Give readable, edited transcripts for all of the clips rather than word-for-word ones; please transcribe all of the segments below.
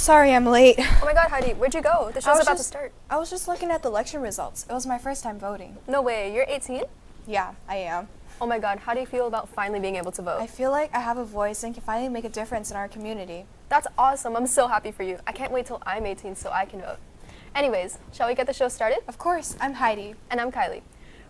Sorry I'm late. Oh my god, Heidi, where'd you go? The show's about to start. I was just looking at the election results. It was my first time voting. No way, you're 18? Yeah, I am. Oh my god, how do you feel about finally being able to vote? I feel like I have a voice and can finally make a difference in our community. That's awesome, I'm so happy for you. I can't wait till I'm 18 so I can vote. Anyways, shall we get the show started? Of course, I'm Heidi. And I'm Kiley.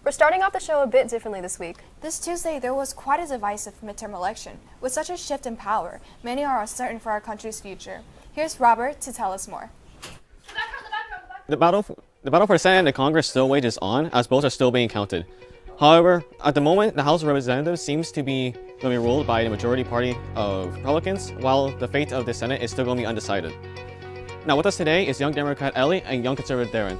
We're starting off the show a bit differently this week. This Tuesday, there was quite a divisive midterm election. With such a shift in power, many are uncertain for our country's future. Here's Robert to tell us more. The battle for Senate and the Congress still wages on, as both are still being counted. However, at the moment, the House of Representatives seems to be going to be ruled by the majority party of Republicans, while the fate of the Senate is still going to be undecided. Now with us today is young Democrat Ellie and young conservative Darren.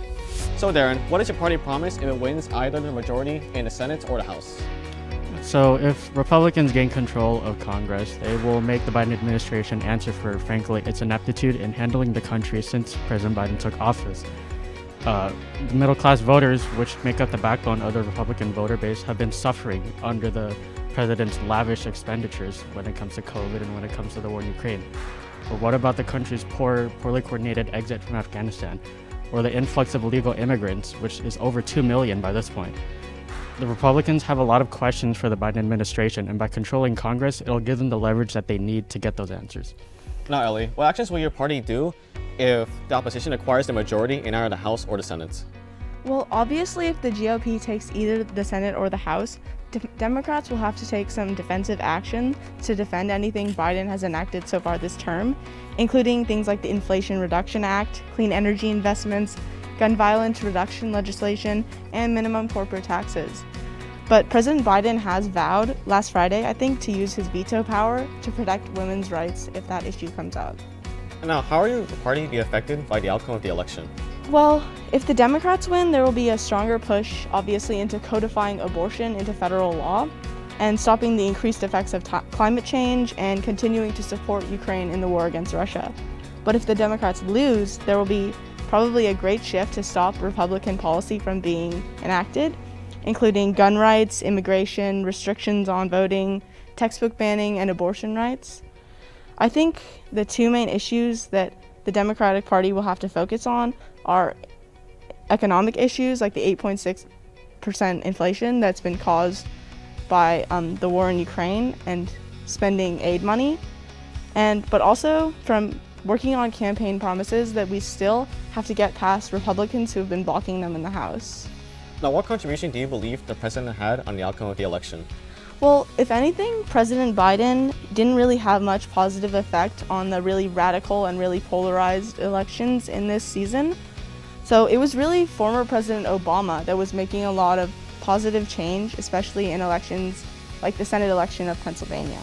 So Darren, what is your party promise if it wins either the majority in the Senate or the House? So if Republicans gain control of Congress, they will make the Biden administration answer for, frankly, its ineptitude in handling the country since President Biden took office. The middle-class voters, which make up the backbone of the Republican voter base, have been suffering under the president's lavish expenditures when it comes to COVID and when it comes to the war in Ukraine. But what about the country's poorly coordinated exit from Afghanistan, or the influx of illegal immigrants, which is over 2 million by this point? The Republicans have a lot of questions for the Biden administration, and by controlling Congress, it'll give them the leverage that they need to get those answers. Now Ellie, what actions will your party do if the opposition acquires the majority in either the House or the Senate? Well, obviously, if the GOP takes either the Senate or the House, Democrats will have to take some defensive action to defend anything Biden has enacted so far this term, including things like the Inflation Reduction Act, clean energy investments, gun violence reduction legislation, and minimum corporate taxes. But President Biden has vowed last Friday, I think, to use his veto power to protect women's rights if that issue comes out. Now, how are your party be affected by the outcome of the election? Well, if the Democrats win, there will be a stronger push, obviously, into codifying abortion into federal law and stopping the increased effects of climate change and continuing to support Ukraine in the war against Russia. But if the Democrats lose, there will be probably a great shift to stop Republican policy from being enacted, including gun rights, immigration, restrictions on voting, textbook banning, and abortion rights. I think the two main issues that the Democratic Party will have to focus on are economic issues like the 8.6% inflation that's been caused by the war in Ukraine and spending aid money, but also from working on campaign promises that we still have to get past Republicans who have been blocking them in the House. Now, what contribution do you believe the president had on the outcome of the election? Well, if anything, President Biden didn't really have much positive effect on the really radical and really polarized elections in this season. So it was really former President Obama that was making a lot of positive change, especially in elections like the Senate election of Pennsylvania.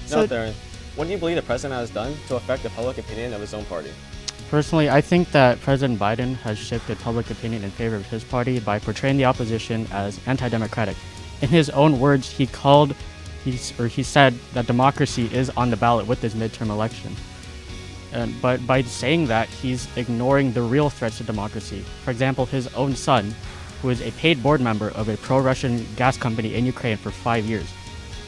Now, Darren, what do you believe the president has done to affect the public opinion of his own party? Personally, I think that President Biden has shifted public opinion in favor of his party by portraying the opposition as anti-democratic. In his own words, he said that democracy is on the ballot with this midterm election. But by saying that, he's ignoring the real threats to democracy. For example, his own son, who is a paid board member of a pro-Russian gas company in Ukraine for 5 years.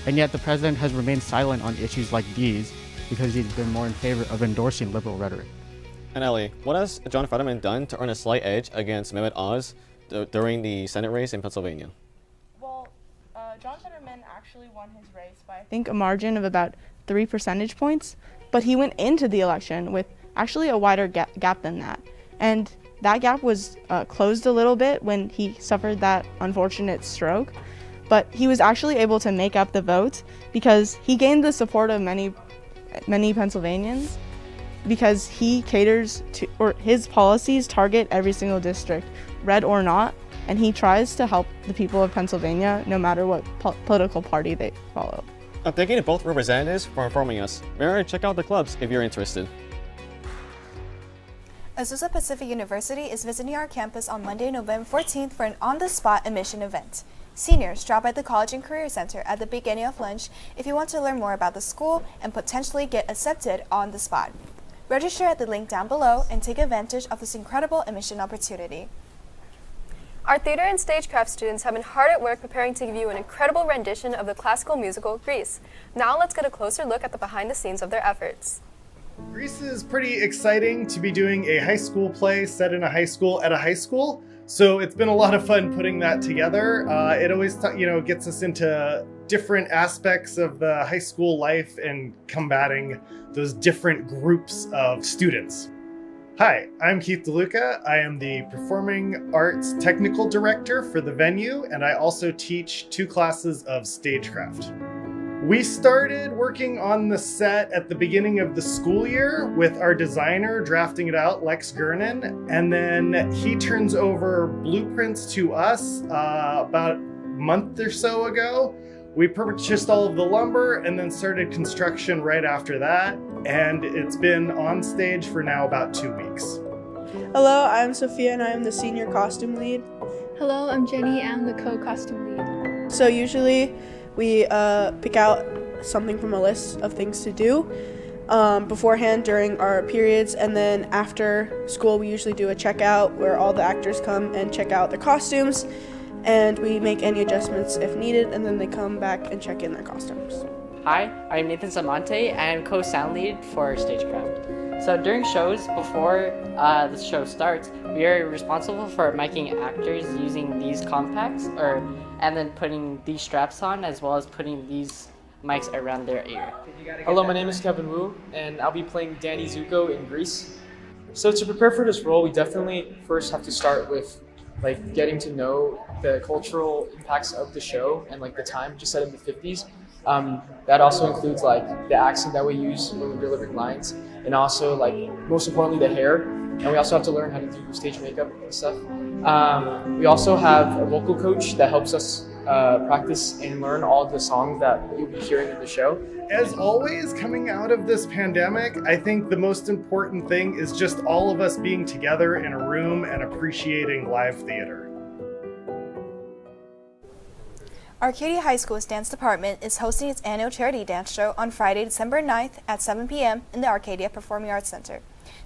And yet the president has remained silent on issues like these because he's been more in favor of endorsing liberal rhetoric. And Ellie, what has John Fetterman done to earn a slight edge against Mehmet Oz during the Senate race in Pennsylvania? Well, John Fetterman actually won his race by, I think, a margin of about 3 percentage points, but he went into the election with actually a wider gap than that. And that gap was closed a little bit when he suffered that unfortunate stroke, but he was actually able to make up the vote because he gained the support of many Pennsylvanians because he caters to, or his policies target every single district, red or not, and he tries to help the people of Pennsylvania no matter what political party they follow. Thank you to both representatives for informing us. Remember to check out the clubs if you're interested. Azusa Pacific University is visiting our campus on Monday, November 14th for an on-the-spot admission event. Seniors, drop by the College and Career Center at the beginning of lunch if you want to learn more about the school and potentially get accepted on the spot. Register at the link down below and take advantage of this incredible admission opportunity. Our theater and stagecraft students have been hard at work preparing to give you an incredible rendition of the classical musical Grease. Now let's get a closer look at the behind the scenes of their efforts. Greece is pretty exciting to be doing a high school play set in a high school at a high school. So it's been a lot of fun putting that together. It always gets us into different aspects of the high school life and combating those different groups of students. Hi, I'm Keith DeLuca. I am the Performing Arts Technical Director for the venue, and I also teach 2 classes of stagecraft. We started working on the set at the beginning of the school year with our designer drafting it out, Lex Gernon, and then he turns over blueprints to us about a month or so ago. We purchased all of the lumber and then started construction right after that, and it's been on stage for now about 2 weeks. Hello, I'm Sophia and I am the senior costume lead. Hello, I'm Jenny. I'm the co-costume lead. So usually we pick out something from a list of things to do beforehand during our periods, and then after school we usually do a checkout where all the actors come and check out their costumes, and we make any adjustments if needed, and then they come back and check in their costumes. Hi, I'm Nathan Samante and I'm co-sound lead for Stagecraft. So during shows, before the show starts, we are responsible for miking actors using these compacts, and then putting these straps on, as well as putting these mics around their ear. Hello, my name is Kevin Wu, and I'll be playing Danny Zuko in Greece. So to prepare for this role, we definitely first have to start with getting to know the cultural impacts of the show and the time, just set in the 50s. That also includes the accent that we use when we're delivering lines, and also most importantly the hair. And we also have to learn how to do stage makeup and stuff. We also have a vocal coach that helps us practice and learn all the songs that you'll be hearing in the show. As always, coming out of this pandemic, I think the most important thing is just all of us being together in a room and appreciating live theater. Arcadia High School's dance department is hosting its annual charity dance show on Friday, December 9th at 7 p.m. in the Arcadia Performing Arts Center.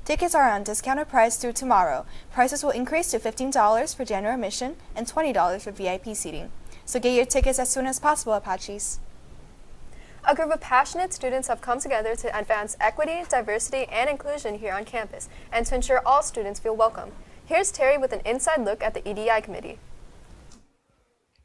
Tickets are on discounted price through tomorrow. Prices will increase to $15 for general admission and $20 for VIP seating. So get your tickets as soon as possible, Apaches. A group of passionate students have come together to advance equity, diversity, and inclusion here on campus, and to ensure all students feel welcome. Here's Terry with an inside look at the EDI committee.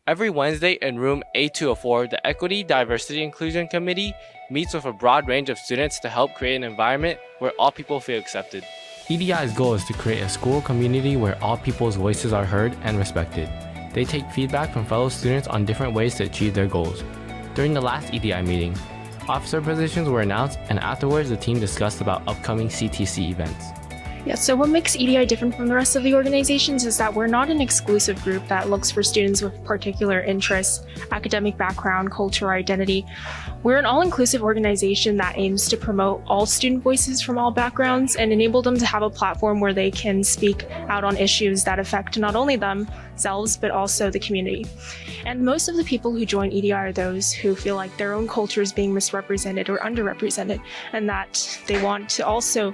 Every Wednesday in room A204, the Equity, Diversity, Inclusion Committee meets with a broad range of students to help create an environment where all people feel accepted. EDI's goal is to create a school community where all people's voices are heard and respected. They take feedback from fellow students on different ways to achieve their goals. During the last EDI meeting, officer positions were announced, and afterwards the team discussed about upcoming CTC events. Yeah, so what makes EDI different from the rest of the organizations is that we're not an exclusive group that looks for students with particular interests, academic background, culture, or identity. We're an all-inclusive organization that aims to promote all student voices from all backgrounds and enable them to have a platform where they can speak out on issues that affect not only themselves, but also the community. And most of the people who join EDI are those who feel like their own culture is being misrepresented or underrepresented, and that they want to also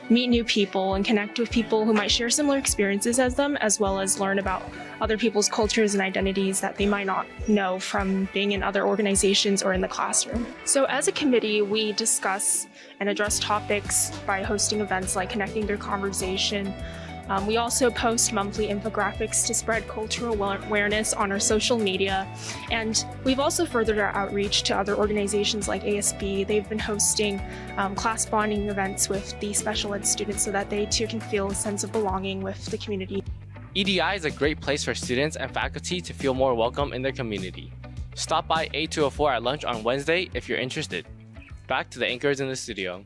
meet new people and connect with people who might share similar experiences as them, as well as learn about other people's cultures and identities that they might not know from being in other organizations or in the classroom. So as a committee, we discuss and address topics by hosting events like Connecting Their Conversation. We also post monthly infographics to spread cultural awareness on our social media. And we've also furthered our outreach to other organizations like ASB. They've been hosting class bonding events with the special ed students so that they too can feel a sense of belonging with the community. EDI is a great place for students and faculty to feel more welcome in their community. Stop by A204 at lunch on Wednesday if you're interested. Back to the anchors in the studio.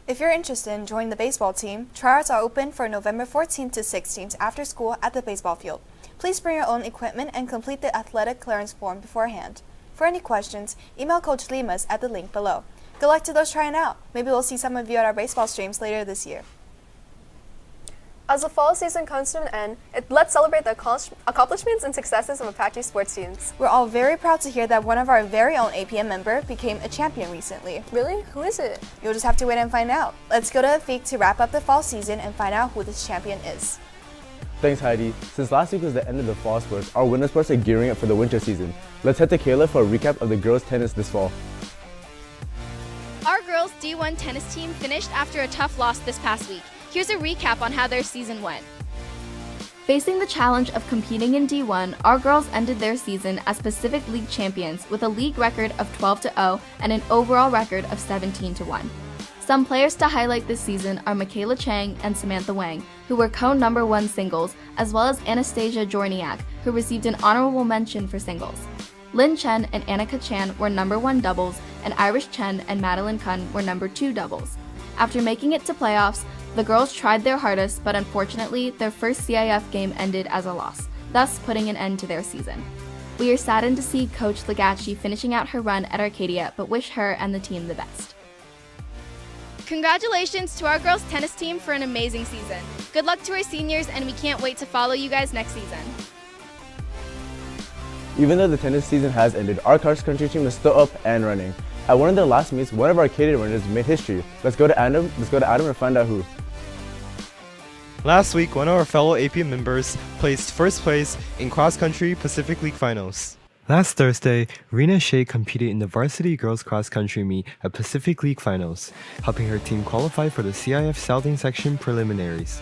If you're interested in joining the baseball team, tryouts are open for November 14th to 16th after school at the baseball field. Please bring your own equipment and complete the athletic clearance form beforehand. For any questions, email Coach Limas at the link below. Good luck to those trying out. Maybe we'll see some of you at our baseball streams later this year. As the fall season comes to an end, let's celebrate the accomplishments and successes of Apache sports teams. We're all very proud to hear that one of our very own APN member became a champion recently. Really? Who is it? You'll just have to wait and find out. Let's go to Afiq to wrap up the fall season and find out who this champion is. Thanks, Heidi. Since last week was the end of the fall sports, our winter sports are gearing up for the winter season. Let's head to Cayla for a recap of the girls' tennis this fall. Our girls girls' D1 tennis team finished after a tough loss this past week. Here's a recap on how their season went. Facing the challenge of competing in D1, our girls ended their season as Pacific League champions with a league record of 12-0 and an overall record of 17-1. Some players to highlight this season are Michaela Cheung and Samantha Wang, who were co-number 1 singles, as well as Anastasia Jorniak, who received an honorable mention for singles. Lin Chen and Annika Chan were number 1 doubles, and Irish Chen and Madeline Kun were number 2 doubles. After making it to playoffs, the girls tried their hardest, but unfortunately, their first CIF game ended as a loss, thus putting an end to their season. We are saddened to see Coach Lagachi finishing out her run at Arcadia, but wish her and the team the best. Congratulations to our girls' tennis team for an amazing season. Good luck to our seniors, and we can't wait to follow you guys next season. Even though the tennis season has ended, our cross-country team is still up and running. At one of their last meets, one of our Arcadia runners made history. Let's go to Adam and find out who. Last week, one of our fellow APN members placed first place in cross-country Pacific League finals. Last Thursday, Reena Hsieh competed in the varsity girls cross-country meet at Pacific League finals, helping her team qualify for the CIF Southern Section preliminaries.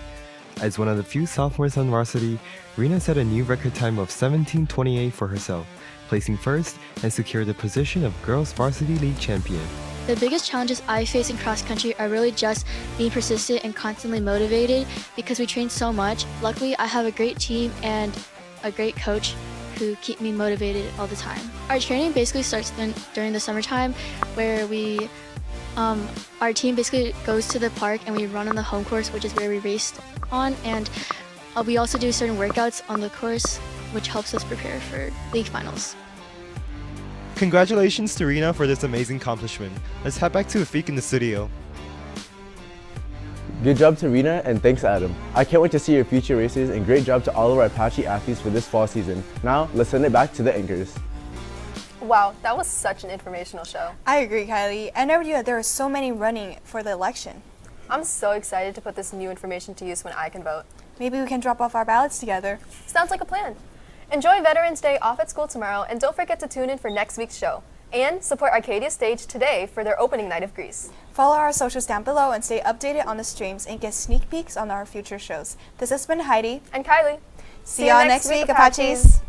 As one of the few sophomores on varsity, Reena set a new record time of 17:28 for herself, placing first and secured the position of girls varsity league champion. The biggest challenges I face in cross country are really just being persistent and constantly motivated because we train so much. Luckily, I have a great team and a great coach who keep me motivated all the time. Our training basically starts during the summertime where our team basically goes to the park and we run on the home course, which is where we raced on, and we also do certain workouts on the course, which helps us prepare for league finals. Congratulations to Reena for this amazing accomplishment. Let's head back to Afiq in the studio. Good job to Reena and thanks Adam. I can't wait to see your future races and great job to all of our Apache athletes for this fall season. Now, let's send it back to the anchors. Wow, that was such an informational show. I agree, Kylie. I never knew that there were so many running for the election. I'm so excited to put this new information to use when I can vote. Maybe we can drop off our ballots together. Sounds like a plan. Enjoy Veterans Day off at school tomorrow, and don't forget to tune in for next week's show. And support Arcadia Stage today for their opening night of Grease. Follow our socials down below and stay updated on the streams and get sneak peeks on our future shows. This has been Heidi and Kylie. See y'all next week, Apaches.